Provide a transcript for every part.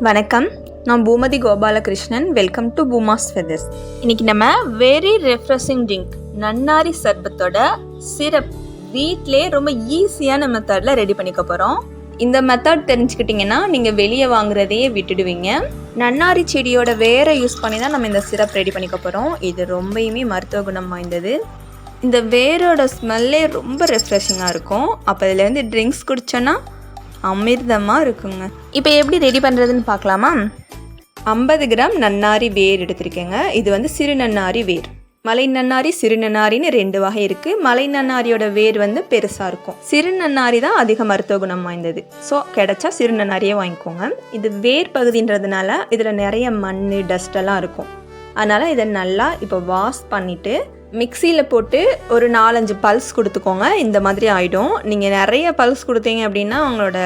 வணக்கம், நான் Poomathi Gopalakrishnan. Welcome to boomas with this. இன்னைக்கு நம்ம வெரி ரெஃப்ரெஷிங் ட்ரிங்க் நன்னாரி சர்பத்தோட சிரப் வீட்டிலே ரொம்ப ஈஸியான மெத்தடில் ரெடி பண்ணிக்க போகிறோம். இந்த மெத்தட் தெரிஞ்சுக்கிட்டிங்கன்னா நீங்கள் வெளியே வாங்குறதையே விட்டுடுவீங்க. நன்னாரி செடியோட வேரை யூஸ் பண்ணி தான் நம்ம இந்த சிரப் ரெடி பண்ணிக்க போகிறோம். இது ரொம்பயுமே மருத்துவ குணம் வாய்ந்தது. இந்த வேரோட ஸ்மெல்லே ரொம்ப ரெஃப்ரெஷிங்காக இருக்கும். அப்போ இதுலேருந்து ட்ரிங்க்ஸ் குடித்தோன்னா அமிர்தமாக இருக்குங்க. இப்போ எப்படி ரெடி பண்ணுறதுன்னு பார்க்கலாமா? 50 கிராம் நன்னாரி வேர் எடுத்திருக்கேங்க. இது வந்து சிறு நன்னாரி வேர். மலை நன்னாரி, சிறு நன்னாரின்னு 2 வகை இருக்குது. மலை நன்னாரியோட வேர் வந்து பெருசாக இருக்கும். சிறு நன்னாரி தான் அதிக மருத்துவ குணம் வாய்ந்தது. ஸோ கிடைச்சா சிறு நன்னாரியே வாங்கிக்கோங்க. இது வேர் பகுதின்றதுனால இதில் நிறைய மண் டஸ்டெல்லாம் இருக்கும். அதனால் இதை நல்லா இப்போ வாஷ் பண்ணிவிட்டு மிக்சியில் போட்டு ஒரு 4-5 பல்ஸ் கொடுத்துக்கோங்க. இந்த மாதிரி ஆகிடும். நீங்கள் நிறைய பல்ஸ் கொடுத்தீங்க அப்படின்னா அவங்களோட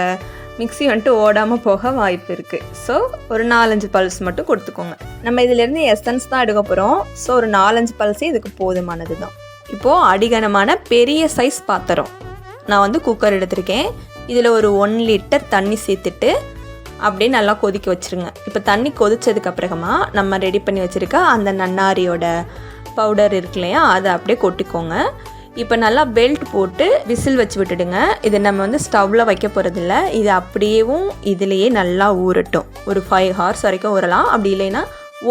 மிக்சி வந்துட்டு ஓடாமல் போக வாய்ப்பு இருக்குது. ஸோ ஒரு 4-5 பல்ஸ் மட்டும் கொடுத்துக்கோங்க. நம்ம இதிலேருந்து எசன்ஸ் தான் எடுக்க போகிறோம். ஸோ ஒரு 4-5 பல்ஸே இதுக்கு போதுமானது தான். இப்போது அடிகனமான பெரிய சைஸ் பாத்திரம் நான் வந்து குக்கர் எடுத்திருக்கேன். இதில் ஒரு 1 லிட்டர் தண்ணி சேர்த்துட்டு அப்படியே நல்லா கொதிக்க வச்சுருங்க. இப்போ தண்ணி கொதிச்சதுக்கு அப்புறமா நம்ம ரெடி பண்ணி வச்சுருக்க அந்த நன்னாரியோட பவுடர் இருக்கு இல்லையா, அதை அப்படியே கொட்டிக்கோங்க. இப்போ நல்லா பெல்ட் போட்டு விசில் வச்சு விட்டுடுங்க. இதை நம்ம வந்து ஸ்டவ்வில் வைக்க போகிறதில்ல. இது அப்படியேவும் இதிலையே நல்லா ஊறட்டும். ஒரு 5 ஹவர்ஸ் வரைக்கும் ஊறலாம். அப்படி இல்லைன்னா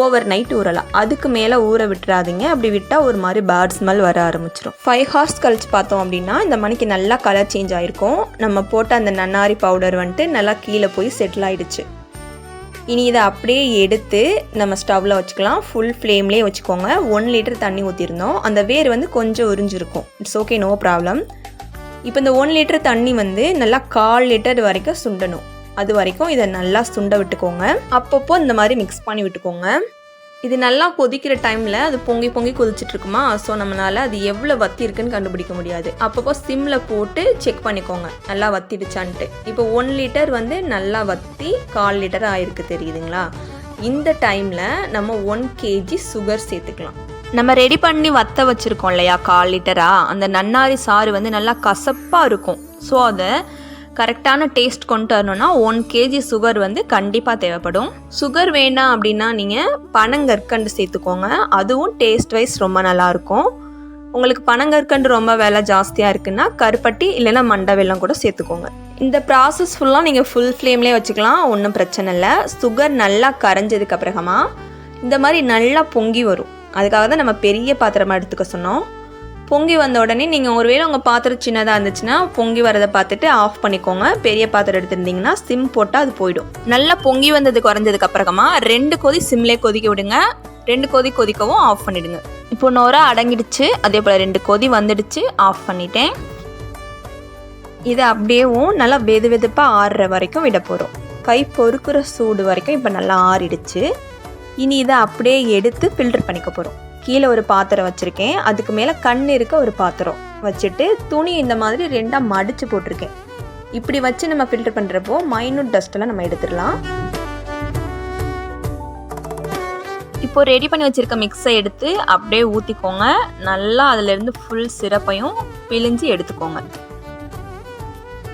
ஓவர் நைட் ஊறலாம். அதுக்கு மேலே ஊற விட்டுறாதீங்க. அப்படி விட்டால் ஒரு மாதிரி பேட் ஸ்மெல் வர ஆரம்பிச்சிடும். 5 ஹவர்ஸ் கழிச்சு பார்த்தோம் அப்படின்னா இந்த மணிக்கு நல்லா கலர் சேஞ்ச் ஆகிருக்கும். நம்ம போட்ட அந்த நன்னாரி பவுடர் வந்துட்டு நல்லா கீழே போய் செட்டில் ஆகிடுச்சு. இனி இதை அப்படியே எடுத்து நம்ம ஸ்டவ்வில் வச்சுக்கலாம். ஃபுல் ஃப்ளேம்லேயே வச்சுக்கோங்க. 1 லிட்டர் தண்ணி ஊற்றிருந்தோம். அந்த வேர் வந்து கொஞ்சம் உறிஞ்சிருக்கும். It's okay, no problem. இப்போ இந்த 1 லிட்டர் தண்ணி வந்து நல்லா 1/4 லிட்டர் வரைக்கும் சுண்டணும். அது வரைக்கும் இதை நல்லா சுண்ட விட்டுக்கோங்க. அப்பப்போ இந்த மாதிரி மிக்ஸ் பண்ணி விட்டுக்கோங்க. இது நல்லா கொதிக்கிற டைமில் அது பொங்கி பொங்கி கொதிச்சிட்ருக்குமா, ஸோ நம்மளால் அது எவ்வளோ வத்தி இருக்குன்னு கண்டுபிடிக்க முடியாது. அப்பப்போ சிம்மில் போட்டு செக் பண்ணிக்கோங்க நல்லா வத்திடுச்சான்ட்டு. இப்போ 1 லிட்டர் வந்து நல்லா வத்தி 1/4 லிட்டர் ஆயிருக்கு, தெரியுதுங்களா? இந்த டைமில் நம்ம 1 kg சுகர் சேர்த்துக்கலாம். நம்ம ரெடி பண்ணி வத்த வச்சுருக்கோம் இல்லையா 1/4 லிட்டரா, அந்த நன்னாரி சாறு வந்து நல்லா கசப்பாக இருக்கும். ஸோ அதை கரெக்டான டேஸ்ட் கொண்டு வரணும்னா 1 kg சுகர் வந்து கண்டிப்பாக தேவைப்படும். சுகர் வேணாம் அப்படின்னா நீங்கள் பனங்கற்கண்டு சேர்த்துக்கோங்க. அதுவும் டேஸ்ட் வைஸ் ரொம்ப நல்லாயிருக்கும். உங்களுக்கு பனங்கற்கண்டு ரொம்ப விலை ஜாஸ்தியாக இருக்குன்னா கருப்பட்டி இல்லைன்னா மண்டை வெல்லம் கூட சேர்த்துக்கோங்க. இந்த ப்ராசஸ் ஃபுல்லாக நீங்கள் ஃபுல் ஃப்ளேம்லேயே வச்சுக்கலாம், ஒன்றும் பிரச்சனை இல்லை. சுகர் நல்லா கரைஞ்சதுக்கு அப்புறமா இந்த மாதிரி நல்லா பொங்கி வரும். அதுக்காக தான் நம்ம பெரிய பாத்திரமாக எடுத்துக்க சொன்னோம். பொங்கி வந்த உடனே நீங்கள் ஒருவேளை உங்கள் பாத்திரம் சின்னதாக இருந்துச்சுன்னா பொங்கி வரதை பார்த்துட்டு ஆஃப் பண்ணிக்கோங்க. பெரிய பாத்திரம் எடுத்துருந்தீங்கன்னா சிம் போட்டால் அது போயிடும். நல்லா பொங்கி வந்தது குறைஞ்சதுக்கு அப்புறமா 2 கொதி சிம்லேயே கொதிக்க விடுங்க. 2 கொதி கொதிக்கவும் ஆஃப் பண்ணிவிடுங்க. இப்போ நோரா அடங்கிடுச்சு. அதே போல் 2 கொதி வந்துடுச்சு, ஆஃப் பண்ணிட்டேன். இதை அப்படியேவும் நல்லா வெது வெதுப்பாக ஆறுற வரைக்கும் விட போகிறோம். கை பொறுக்கிற சூடு வரைக்கும் இப்போ நல்லா ஆறிடுச்சு. இனி இதை அப்படியே எடுத்து ஃபில்டர் பண்ணிக்க போகிறோம். கீழே ஒரு பாத்திரம் வச்சுருக்கேன். அதுக்கு மேலே கண் இருக்க ஒரு பாத்திரம் வச்சுட்டு துணி இந்த மாதிரி 2ஆக மடித்து போட்டிருக்கேன். இப்படி வச்சு நம்ம ஃபில்டர் பண்ணுறப்போ மைனூட் டஸ்ட்டெல்லாம் நம்ம எடுத்துடலாம். இப்போ ரெடி பண்ணி வச்சுருக்க மிக்ஸை எடுத்து அப்படியே ஊற்றிக்கோங்க. நல்லா அதிலேருந்து ஃபுல் சிரப்பையும் பிழிஞ்சு எடுத்துக்கோங்க.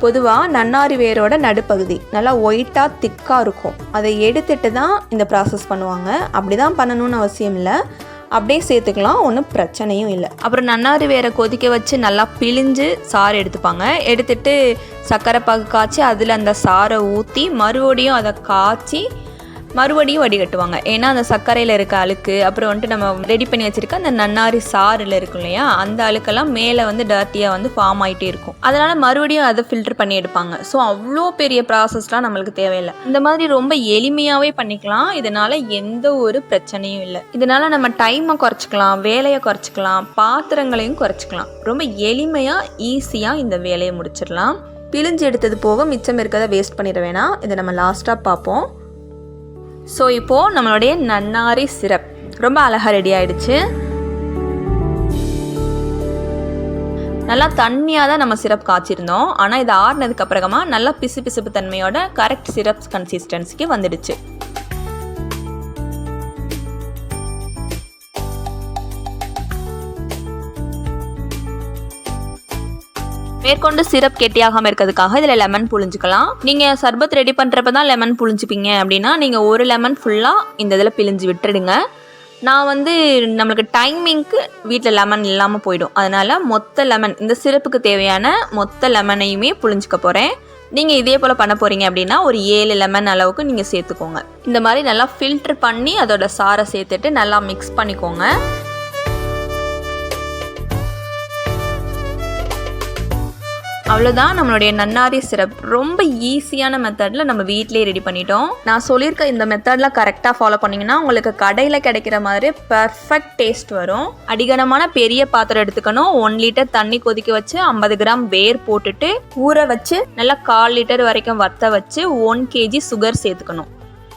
பொதுவாக நன்னாரி வேரோட நடுப்பகுதி நல்லா ஒயிட்டாக திக்காக இருக்கும். அதை எடுத்துட்டு தான் இந்த ப்ராசஸ் பண்ணுவாங்க. அப்படி தான் பண்ணணும்னு அவசியம் இல்லை, அப்படியே சேர்த்துக்கலாம், ஒன்றும் பிரச்சனையும் இல்லை. அப்புறம் நன்னாரி வேரை கொதிக்க வச்சு நல்லா பிழிஞ்சு சாறு எடுத்துப்பாங்க. எடுத்துட்டு சர்க்கரை பாகு காய்ச்சி அதில் அந்த சாறை ஊற்றி மறுபடியும் அதை காய்ச்சி மறுபடியும் வடிகட்டுவாங்க. ஏன்னா அந்த சர்க்கரையில் இருக்க அழுக்கு, அப்புறம் வந்துட்டு நம்ம ரெடி பண்ணி வச்சுருக்க அந்த நன்னாரி சாறில் இருக்கும் இல்லையா, அந்த அழுக்கெல்லாம் மேலே வந்து டர்ட்டியாக வந்து ஃபார்ம் ஆகிட்டே இருக்கும். அதனால் மறுபடியும் அதை ஃபில்டர் பண்ணி எடுப்பாங்க. ஸோ அவ்வளோ பெரிய ப்ராசஸ்லாம் நம்மளுக்கு தேவையில்லை. இந்த மாதிரி ரொம்ப எளிமையாகவே பண்ணிக்கலாம். இதனால் எந்த ஒரு பிரச்சனையும் இல்லை. இதனால் நம்ம டைமை குறைச்சிக்கலாம், வேலையை குறைச்சிக்கலாம், பாத்திரங்களையும் குறைச்சிக்கலாம். ரொம்ப எளிமையாக ஈஸியாக இந்த வேலையை முடிச்சிடலாம். பிழிஞ்சு எடுத்தது போக மிச்சம் இருக்கிறத வேஸ்ட் பண்ணிட வேணாம். இதை நம்ம லாஸ்ட்டாக பார்ப்போம். ஸோ இப்போது நம்மளுடைய நன்னாரி சிரப் ரொம்ப அழகாக ரெடி ஆகிடுச்சு. நல்லா தண்ணியாக தான் நம்ம சிரப் காய்ச்சிருந்தோம். ஆனால் இது ஆறுனதுக்கு அப்புறமா நல்லா பிசு பிசுப்பு தன்மையோட கரெக்ட் சிரப் கன்சிஸ்டன்சிக்கு வந்துடுச்சு. மேற்கொண்டு சிரப் கெட்டியாகாமல் இருக்கிறதுக்காக இதில் லெமன் புழிஞ்சிக்கலாம். நீங்கள் சர்பத் ரெடி பண்ணுறப்ப தான் லெமன் புழிஞ்சிப்பீங்க அப்படின்னா நீங்கள் ஒரு லெமன் ஃபுல்லாக இந்த இதில் பிழிஞ்சு விட்டுடுங்க. நான் நம்மளுக்கு டைமிங்க்கு வீட்டில் லெமன் இல்லாமல் போயிடும். அதனால் மொத்த லெமன் இந்த சிரப்புக்கு தேவையான மொத்த லெமனையுமே புழிஞ்சிக்க போகிறேன். நீங்கள் இதே போல் பண்ண போகிறீங்க அப்படின்னா ஒரு 7 லெமன் அளவுக்கு நீங்கள் சேர்த்துக்கோங்க. இந்த மாதிரி நல்லா ஃபில்ட்ரு பண்ணி அதோட சாரை சேர்த்துட்டு நல்லா மிக்ஸ் பண்ணிக்கோங்க. அவ்வளோதான் நம்மளுடைய நன்னாரி சிரப். ரொம்ப ஈஸியான மெத்தடில் நம்ம வீட்டிலே ரெடி பண்ணிட்டோம். நான் சொல்லியிருக்க இந்த மெத்தடில் கரெக்டாக ஃபாலோ பண்ணிங்கன்னா உங்களுக்கு கடையில் கிடைக்கிற மாதிரி பர்ஃபெக்ட் டேஸ்ட் வரும். அடிகனமான பெரிய பாத்திரம் எடுத்துக்கணும். 1 லிட்டர் தண்ணி கொதிக்க வச்சு 50 கிராம் வேர் போட்டுட்டு ஊற வச்சு நல்லா 1/4 லிட்டர் வரைக்கும் வற்ற வச்சு 1 kg சுகர் சேர்த்துக்கணும்.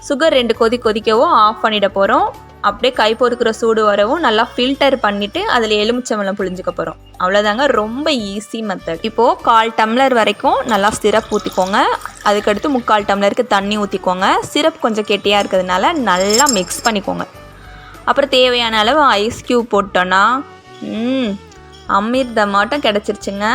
சுகர் 2 கொதிக்கவும் ஆஃப் பண்ணிட போகிறோம். அப்படியே கை பொறுக்கிற சூடு வரவும் நல்லா ஃபில்டர் பண்ணிவிட்டு அதில் எலுமிச்சம்பழம் புழிஞ்சிக்க போகிறோம். அவ்வளோதாங்க, ரொம்ப ஈஸி மெத்தட். இப்போது 1/4 டம்ளர் வரைக்கும் நல்லா சிரப் ஊற்றிக்கோங்க. அதுக்கடுத்து 3/4 டம்ளருக்கு தண்ணி ஊற்றிக்கோங்க. சிரப் கொஞ்சம் கெட்டியாக இருக்கிறதுனால நல்லா மிக்ஸ் பண்ணிக்கோங்க. அப்புறம் தேவையான அளவு ஐஸ் க்யூப் போட்டோன்னா அமிர்தமாட்டம் கிடச்சிருச்சுங்க.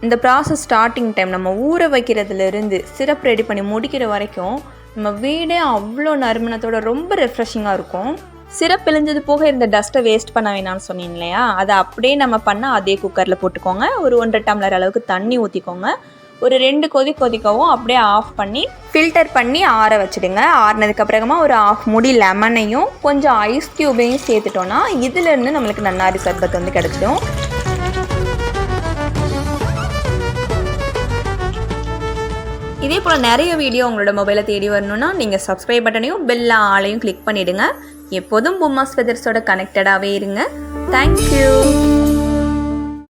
இந்த ப்ராசஸ் ஸ்டார்டிங் டைம் நம்ம ஊற வைக்கிறதுலேருந்து சிரப் ரெடி பண்ணி முடிக்கிற வரைக்கும் நம்ம வீடே அவ்வளோ நறுமணத்தோட ரொம்ப ரெஃப்ரெஷிங்காக இருக்கும். சிரப் பிழிஞ்சது போக இந்த டஸ்ட்டை வேஸ்ட் பண்ண வேணாம்னு சொன்னீங்க இல்லையா, அதை அப்படியே நம்ம பண்ணால் அதே குக்கரில் போட்டுக்கோங்க. ஒரு 1.5 டம்ளர் அளவுக்கு தண்ணி ஊற்றிக்கோங்க. ஒரு 2 கொதிக்கவும் அப்படியே ஆஃப் பண்ணி ஃபில்டர் பண்ணி ஆற வச்சுடுங்க. ஆறினதுக்கு அப்புறமா ஒரு 1/2 மூடி லெமனையும் கொஞ்சம் ஐஸ் க்யூபையும் சேர்த்துட்டோன்னா இதுலேருந்து நம்மளுக்கு நன்னாரி சர்பத் கிடச்சிடும். இதே போல் நிறைய வீடியோ உங்களோட மொபைலை தேடி வரணும்னா நீங்கள் சப்ஸ்கிரைப் பட்டனையும் பெல் ஆளையும் கிளிக் பண்ணிவிடுங்க. எப்போதும் பூமாஸ் ஃபெதர்ஸோட கனெக்டடாகவே இருங்க. தேங்க்யூ.